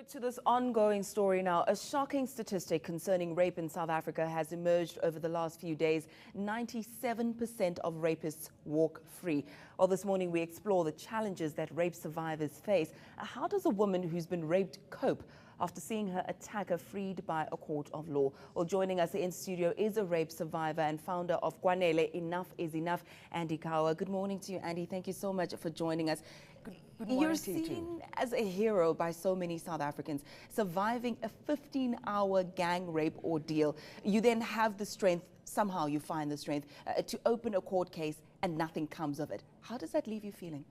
To this ongoing story now, a shocking statistic concerning rape in South Africa has emerged over the last few days. 97% of rapists walk free. Well, this morning we explore the challenges that rape survivors face. How does a woman who's been raped cope after seeing her attacker freed by a court of law? Well, joining us in studio is a rape survivor and founder of Kwanele-Enuf is Enough, Andy Kawa. Good morning to you, Andy. Thank you so much for joining us. Good morning. You're seen as a hero by so many South Africans, surviving a 15-hour gang rape ordeal. You then have the strength, somehow you find the strength, to open a court case and nothing comes of it. How does that leave you feeling?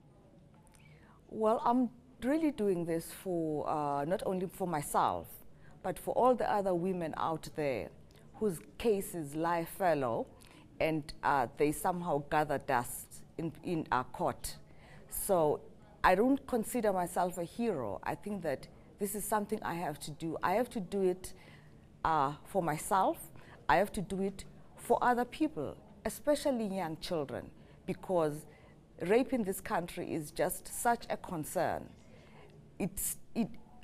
Well, I'm really doing this for not only for myself, but for all the other women out there whose cases lie fallow and they somehow gather dust in our court. So I don't consider myself a hero. I think that this is something I have to do. I have to do it for myself. I have to do it for other people, especially young children, because rape in this country is just such a concern.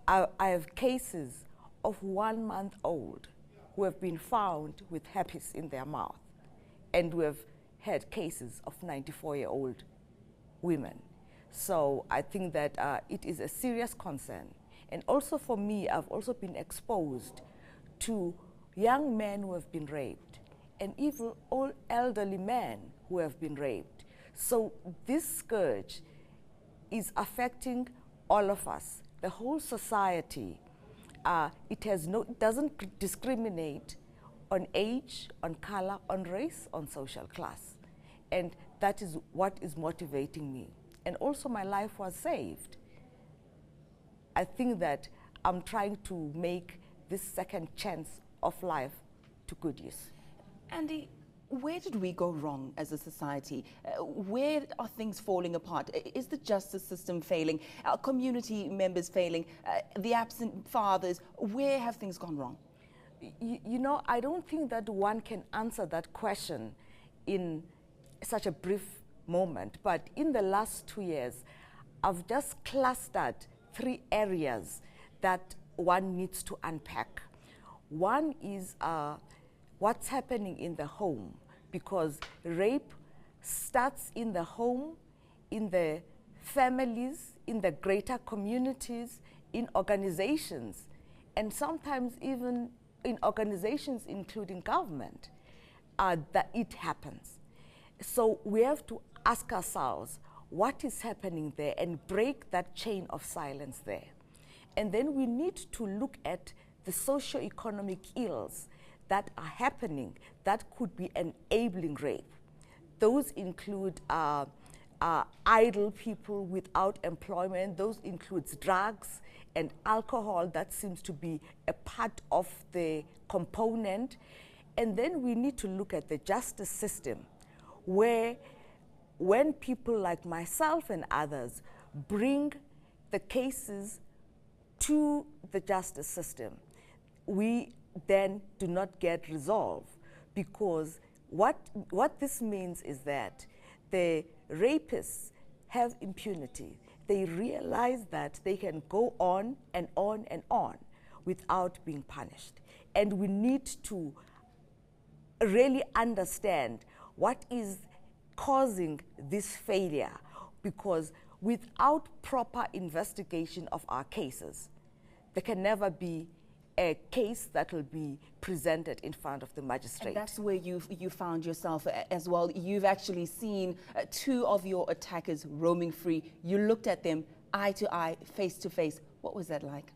I have cases of 1 month old who have been found with herpes in their mouth, and we have had cases of 94-year-old women. So I think that it is a serious concern. And also for me, I've also been exposed to young men who have been raped and even old elderly men who have been raped. So this scourge is affecting all of us, the whole society. It doesn't discriminate on age, on color, on race, on social class. And that is what is motivating me. And also my life was saved. I think that I'm trying to make this second chance of life to good use. Andy, where did we go wrong as a society? Where are things falling apart? Is the justice system failing? Are community members failing? The absent fathers? Where have things gone wrong? You know, I don't think that one can answer that question in such a brief moment, but in the last 2 years, I've just clustered 3 areas that one needs to unpack. One is what's happening in the home, because rape starts in the home, in the families, in the greater communities, in organizations, and sometimes even in organizations including government, that it happens. So we have to ask ourselves what is happening there and break that chain of silence there. And then we need to look at the socio-economic ills that are happening that could be enabling rape. Those include idle people without employment. Those includes drugs and alcohol. That seems to be a part of the component. And then we need to look at the justice system, where when people like myself and others bring the cases to the justice system, we then do not get resolved, because what this means is that the rapists have impunity. They realize that they can go on and on and on without being punished. And we need to really understand what is causing this failure, because without proper investigation of our cases, there can never be a case that will be presented in front of the magistrate. And that's where you found yourself as well. You've actually seen 2 of your attackers roaming free. You looked at them eye to eye, face to face. What was that like?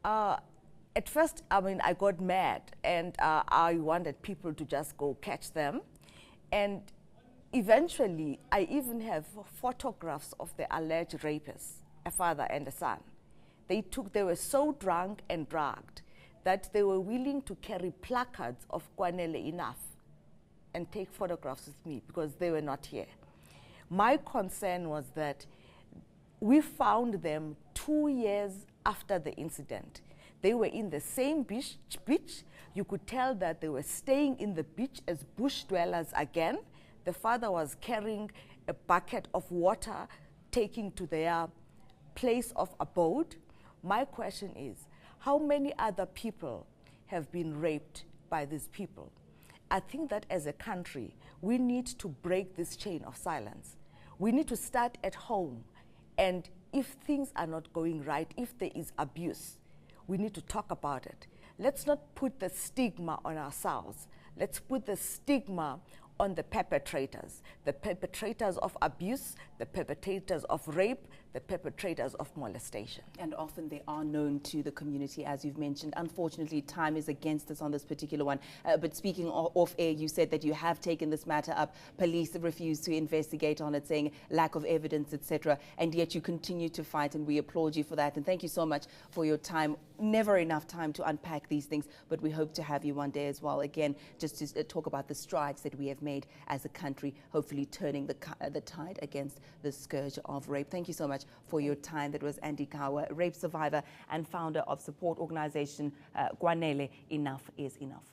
At first, I mean, I got mad, and I wanted people to just go catch them. And eventually, I even have photographs of the alleged rapists, a father and a son. They were so drunk and drugged that they were willing to carry placards of Kwanele-Enuf and take photographs with me because they were not here. My concern was that we found them 2 years after the incident. They were in the same beach. You could tell that they were staying in the beach as bush dwellers again. The father was carrying a bucket of water, taking to their place of abode. My question is, how many other people have been raped by these people? I think that as a country, we need to break this chain of silence. We need to start at home, and if things are not going right, if there is abuse, we need to talk about it. Let's not put the stigma on ourselves. Let's put the stigma on the perpetrators of abuse, the perpetrators of rape, the perpetrators of molestation. And often they are known to the community, as you've mentioned. Unfortunately, time is against us on this particular one. But speaking off air, you said that you have taken this matter up. Police refuse to investigate on it, saying lack of evidence, etc. And yet you continue to fight, and we applaud you for that. And thank you so much for your time. Never enough time to unpack these things, but we hope to have you one day as well. Again, just to talk about the strides that we have made as a country, hopefully turning the tide against the scourge of rape. Thank you so much for your time. That was Kawa, rape survivor and founder of support organization Kwanele-Enuf is Enough.